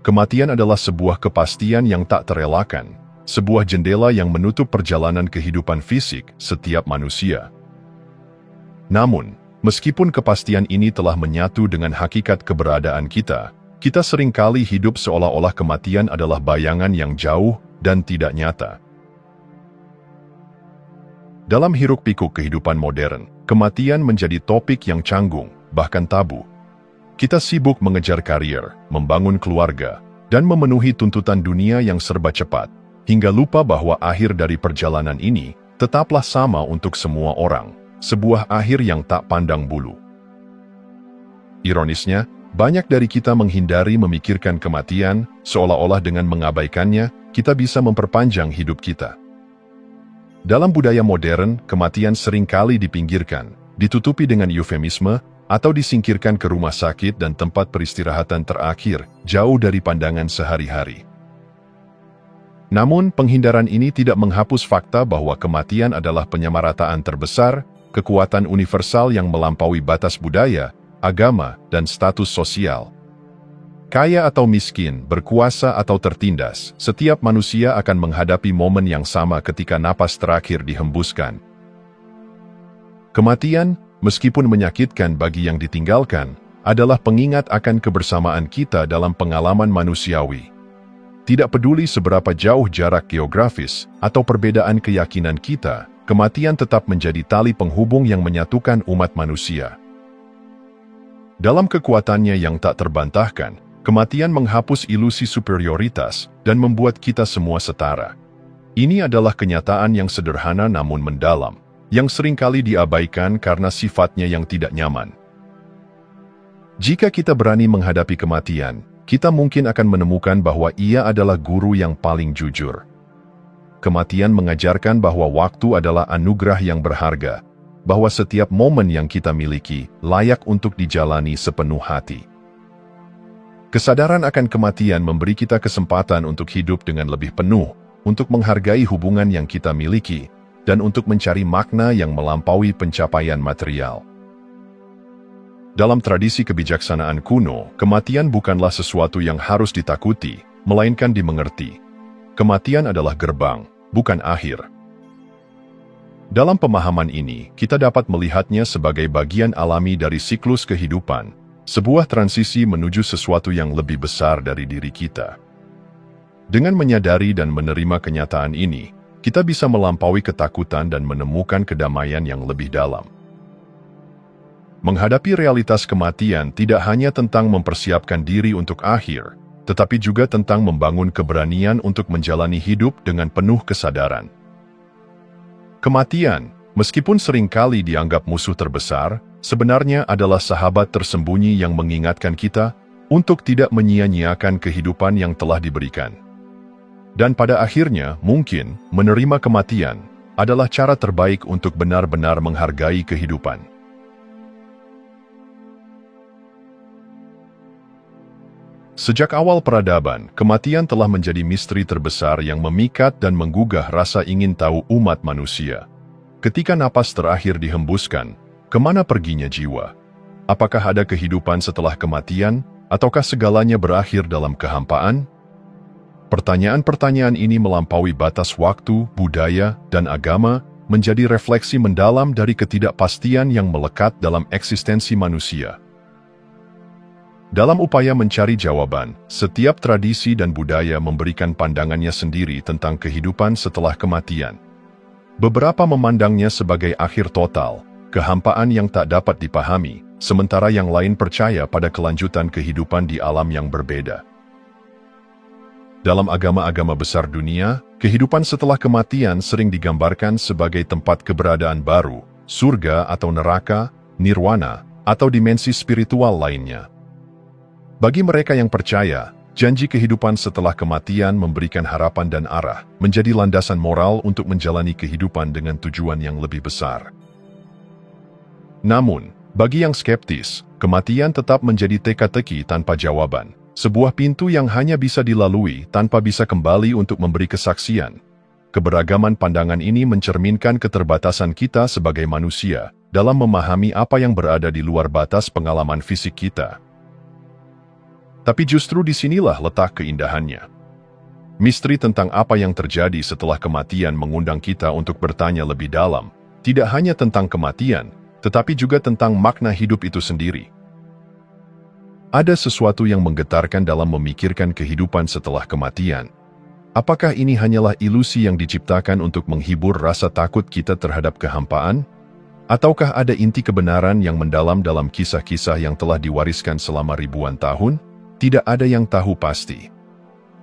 kematian adalah sebuah kepastian yang tak terelakkan, sebuah jendela yang menutup perjalanan kehidupan fisik setiap manusia. Namun, meskipun kepastian ini telah menyatu dengan hakikat keberadaan kita, kita seringkali hidup seolah-olah kematian adalah bayangan yang jauh dan tidak nyata. Dalam hiruk-pikuk kehidupan modern, kematian menjadi topik yang canggung, bahkan tabu. Kita sibuk mengejar karier, membangun keluarga, dan memenuhi tuntutan dunia yang serba cepat, hingga lupa bahwa akhir dari perjalanan ini tetaplah sama untuk semua orang, sebuah akhir yang tak pandang bulu. Ironisnya, banyak dari kita menghindari memikirkan kematian, seolah-olah dengan mengabaikannya, kita bisa memperpanjang hidup kita. Dalam budaya modern, kematian seringkali dipinggirkan, ditutupi dengan eufemisme, atau disingkirkan ke rumah sakit dan tempat peristirahatan terakhir, jauh dari pandangan sehari-hari. Namun, penghindaran ini tidak menghapus fakta bahwa kematian adalah penyamarataan terbesar, kekuatan universal yang melampaui batas budaya, agama, dan status sosial. Kaya atau miskin, berkuasa atau tertindas, setiap manusia akan menghadapi momen yang sama ketika napas terakhir dihembuskan. Kematian, meskipun menyakitkan bagi yang ditinggalkan, adalah pengingat akan kebersamaan kita dalam pengalaman manusiawi. Tidak peduli seberapa jauh jarak geografis atau perbedaan keyakinan kita, kematian tetap menjadi tali penghubung yang menyatukan umat manusia. Dalam kekuatannya yang tak terbantahkan, kematian menghapus ilusi superioritas dan membuat kita semua setara. Ini adalah kenyataan yang sederhana namun mendalam, yang seringkali diabaikan karena sifatnya yang tidak nyaman. Jika kita berani menghadapi kematian, kita mungkin akan menemukan bahwa ia adalah guru yang paling jujur. Kematian mengajarkan bahwa waktu adalah anugerah yang berharga, bahwa setiap momen yang kita miliki layak untuk dijalani sepenuh hati. Kesadaran akan kematian memberi kita kesempatan untuk hidup dengan lebih penuh, untuk menghargai hubungan yang kita miliki, dan untuk mencari makna yang melampaui pencapaian material. Dalam tradisi kebijaksanaan kuno, kematian bukanlah sesuatu yang harus ditakuti, melainkan dimengerti. Kematian adalah gerbang, bukan akhir. Dalam pemahaman ini, kita dapat melihatnya sebagai bagian alami dari siklus kehidupan, sebuah transisi menuju sesuatu yang lebih besar dari diri kita. Dengan menyadari dan menerima kenyataan ini, kita bisa melampaui ketakutan dan menemukan kedamaian yang lebih dalam. Menghadapi realitas kematian tidak hanya tentang mempersiapkan diri untuk akhir, tetapi juga tentang membangun keberanian untuk menjalani hidup dengan penuh kesadaran. Kematian, meskipun seringkali dianggap musuh terbesar, sebenarnya adalah sahabat tersembunyi yang mengingatkan kita untuk tidak menyia-nyiakan kehidupan yang telah diberikan. Dan pada akhirnya, mungkin, menerima kematian adalah cara terbaik untuk benar-benar menghargai kehidupan. Sejak awal peradaban, kematian telah menjadi misteri terbesar yang memikat dan menggugah rasa ingin tahu umat manusia. Ketika napas terakhir dihembuskan, kemana perginya jiwa? Apakah ada kehidupan setelah kematian, ataukah segalanya berakhir dalam kehampaan? Pertanyaan-pertanyaan ini melampaui batas waktu, budaya, dan agama, menjadi refleksi mendalam dari ketidakpastian yang melekat dalam eksistensi manusia. Dalam upaya mencari jawaban, setiap tradisi dan budaya memberikan pandangannya sendiri tentang kehidupan setelah kematian. Beberapa memandangnya sebagai akhir total, kehampaan yang tak dapat dipahami, sementara yang lain percaya pada kelanjutan kehidupan di alam yang berbeda. Dalam agama-agama besar dunia, kehidupan setelah kematian sering digambarkan sebagai tempat keberadaan baru, surga atau neraka, nirwana, atau dimensi spiritual lainnya. Bagi mereka yang percaya, janji kehidupan setelah kematian memberikan harapan dan arah, menjadi landasan moral untuk menjalani kehidupan dengan tujuan yang lebih besar. Namun, bagi yang skeptis, kematian tetap menjadi teka-teki tanpa jawaban. Sebuah pintu yang hanya bisa dilalui tanpa bisa kembali untuk memberi kesaksian. Keberagaman pandangan ini mencerminkan keterbatasan kita sebagai manusia dalam memahami apa yang berada di luar batas pengalaman fisik kita. Tapi justru disinilah letak keindahannya. Misteri tentang apa yang terjadi setelah kematian mengundang kita untuk bertanya lebih dalam, tidak hanya tentang kematian, tetapi juga tentang makna hidup itu sendiri. Ada sesuatu yang menggetarkan dalam memikirkan kehidupan setelah kematian. Apakah ini hanyalah ilusi yang diciptakan untuk menghibur rasa takut kita terhadap kehampaan? Ataukah ada inti kebenaran yang mendalam dalam kisah-kisah yang telah diwariskan selama ribuan tahun? Tidak ada yang tahu pasti.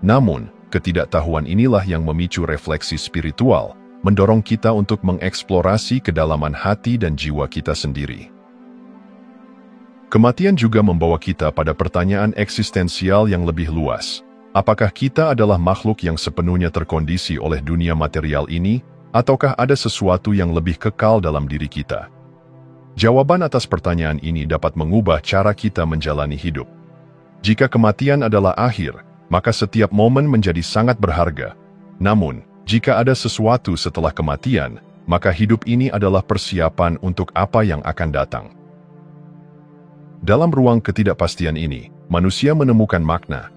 Namun, ketidaktahuan inilah yang memicu refleksi spiritual, mendorong kita untuk mengeksplorasi kedalaman hati dan jiwa kita sendiri. Kematian juga membawa kita pada pertanyaan eksistensial yang lebih luas. Apakah kita adalah makhluk yang sepenuhnya terkondisi oleh dunia material ini, ataukah ada sesuatu yang lebih kekal dalam diri kita? Jawaban atas pertanyaan ini dapat mengubah cara kita menjalani hidup. Jika kematian adalah akhir, maka setiap momen menjadi sangat berharga. Namun, jika ada sesuatu setelah kematian, maka hidup ini adalah persiapan untuk apa yang akan datang. Dalam ruang ketidakpastian ini, manusia menemukan makna.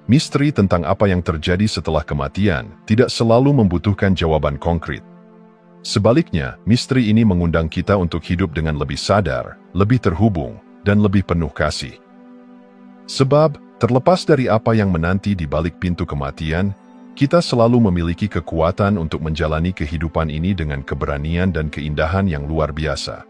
Misteri tentang apa yang terjadi setelah kematian tidak selalu membutuhkan jawaban konkret. Sebaliknya, misteri ini mengundang kita untuk hidup dengan lebih sadar, lebih terhubung, dan lebih penuh kasih. Sebab, terlepas dari apa yang menanti di balik pintu kematian, kita selalu memiliki kekuatan untuk menjalani kehidupan ini dengan keberanian dan keindahan yang luar biasa.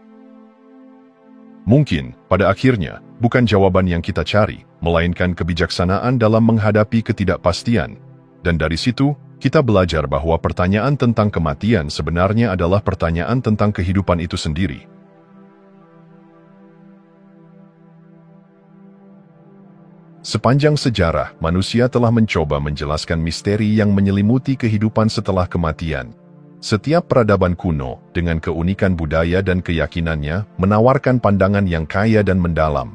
Mungkin, pada akhirnya, bukan jawaban yang kita cari, melainkan kebijaksanaan dalam menghadapi ketidakpastian. Dan dari situ, kita belajar bahwa pertanyaan tentang kematian sebenarnya adalah pertanyaan tentang kehidupan itu sendiri. Sepanjang sejarah, manusia telah mencoba menjelaskan misteri yang menyelimuti kehidupan setelah kematian. Setiap peradaban kuno, dengan keunikan budaya dan keyakinannya, menawarkan pandangan yang kaya dan mendalam.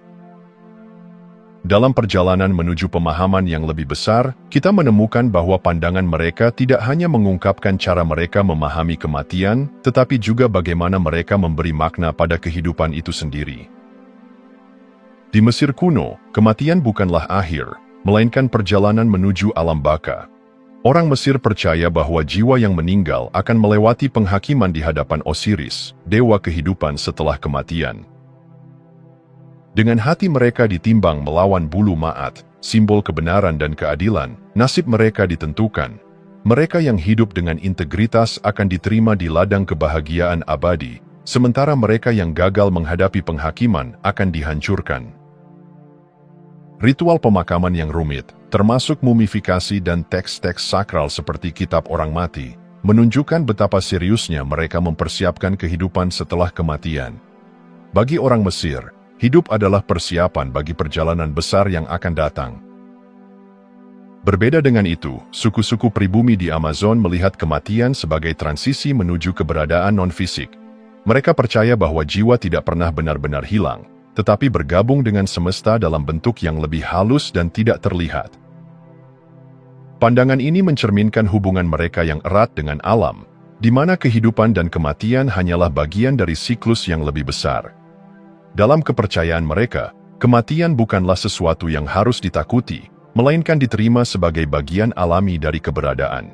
Dalam perjalanan menuju pemahaman yang lebih besar, kita menemukan bahwa pandangan mereka tidak hanya mengungkapkan cara mereka memahami kematian, tetapi juga bagaimana mereka memberi makna pada kehidupan itu sendiri. Di Mesir kuno, kematian bukanlah akhir, melainkan perjalanan menuju alam baka. Orang Mesir percaya bahwa jiwa yang meninggal akan melewati penghakiman di hadapan Osiris, dewa kehidupan setelah kematian. Dengan hati mereka ditimbang melawan bulu Ma'at, simbol kebenaran dan keadilan, nasib mereka ditentukan. Mereka yang hidup dengan integritas akan diterima di ladang kebahagiaan abadi, sementara mereka yang gagal menghadapi penghakiman akan dihancurkan. Ritual pemakaman yang rumit, termasuk mumifikasi dan teks-teks sakral seperti kitab orang mati, menunjukkan betapa seriusnya mereka mempersiapkan kehidupan setelah kematian. Bagi orang Mesir, hidup adalah persiapan bagi perjalanan besar yang akan datang. Berbeda dengan itu, suku-suku pribumi di Amazon melihat kematian sebagai transisi menuju keberadaan non-fisik. Mereka percaya bahwa jiwa tidak pernah benar-benar hilang, tetapi bergabung dengan semesta dalam bentuk yang lebih halus dan tidak terlihat. Pandangan ini mencerminkan hubungan mereka yang erat dengan alam, di mana kehidupan dan kematian hanyalah bagian dari siklus yang lebih besar. Dalam kepercayaan mereka, kematian bukanlah sesuatu yang harus ditakuti, melainkan diterima sebagai bagian alami dari keberadaan.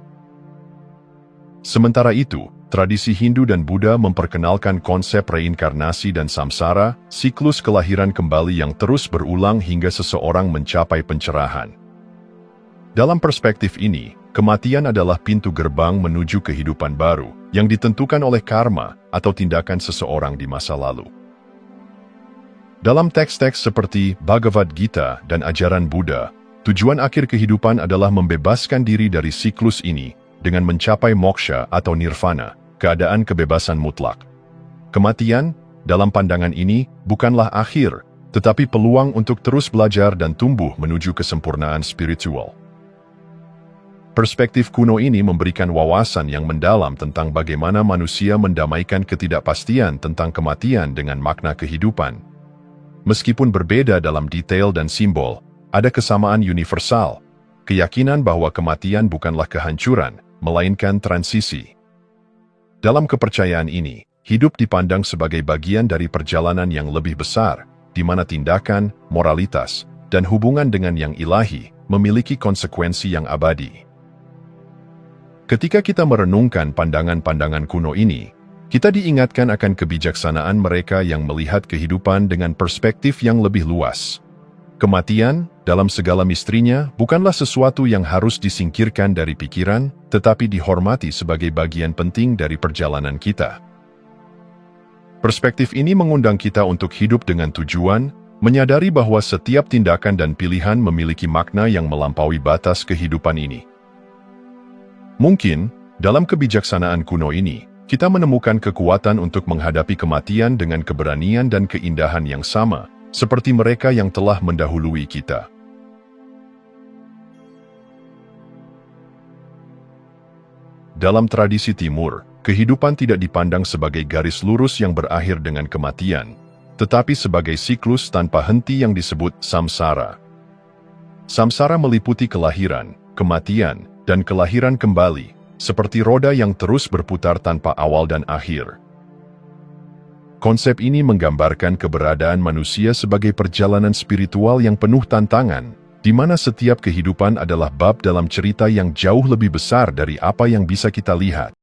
Sementara itu, tradisi Hindu dan Buddha memperkenalkan konsep reinkarnasi dan samsara, siklus kelahiran kembali yang terus berulang hingga seseorang mencapai pencerahan. Dalam perspektif ini, kematian adalah pintu gerbang menuju kehidupan baru, yang ditentukan oleh karma atau tindakan seseorang di masa lalu. Dalam teks-teks seperti Bhagavad Gita dan ajaran Buddha, tujuan akhir kehidupan adalah membebaskan diri dari siklus ini, dengan mencapai moksha atau nirvana, keadaan kebebasan mutlak. Kematian, dalam pandangan ini, bukanlah akhir, tetapi peluang untuk terus belajar dan tumbuh menuju kesempurnaan spiritual. Perspektif kuno ini memberikan wawasan yang mendalam tentang bagaimana manusia mendamaikan ketidakpastian tentang kematian dengan makna kehidupan. Meskipun berbeda dalam detail dan simbol, ada kesamaan universal, keyakinan bahwa kematian bukanlah kehancuran, melainkan transisi. Dalam kepercayaan ini, hidup dipandang sebagai bagian dari perjalanan yang lebih besar, di mana tindakan, moralitas, dan hubungan dengan yang ilahi memiliki konsekuensi yang abadi. Ketika kita merenungkan pandangan-pandangan kuno ini, kita diingatkan akan kebijaksanaan mereka yang melihat kehidupan dengan perspektif yang lebih luas. Kematian, dalam segala misterinya, bukanlah sesuatu yang harus disingkirkan dari pikiran, tetapi dihormati sebagai bagian penting dari perjalanan kita. Perspektif ini mengundang kita untuk hidup dengan tujuan, menyadari bahwa setiap tindakan dan pilihan memiliki makna yang melampaui batas kehidupan ini. Mungkin, dalam kebijaksanaan kuno ini, kita menemukan kekuatan untuk menghadapi kematian dengan keberanian dan keindahan yang sama, seperti mereka yang telah mendahului kita. Dalam tradisi Timur, kehidupan tidak dipandang sebagai garis lurus yang berakhir dengan kematian, tetapi sebagai siklus tanpa henti yang disebut samsara. Samsara meliputi kelahiran, kematian, dan kelahiran kembali, seperti roda yang terus berputar tanpa awal dan akhir. Konsep ini menggambarkan keberadaan manusia sebagai perjalanan spiritual yang penuh tantangan, di mana setiap kehidupan adalah bab dalam cerita yang jauh lebih besar dari apa yang bisa kita lihat.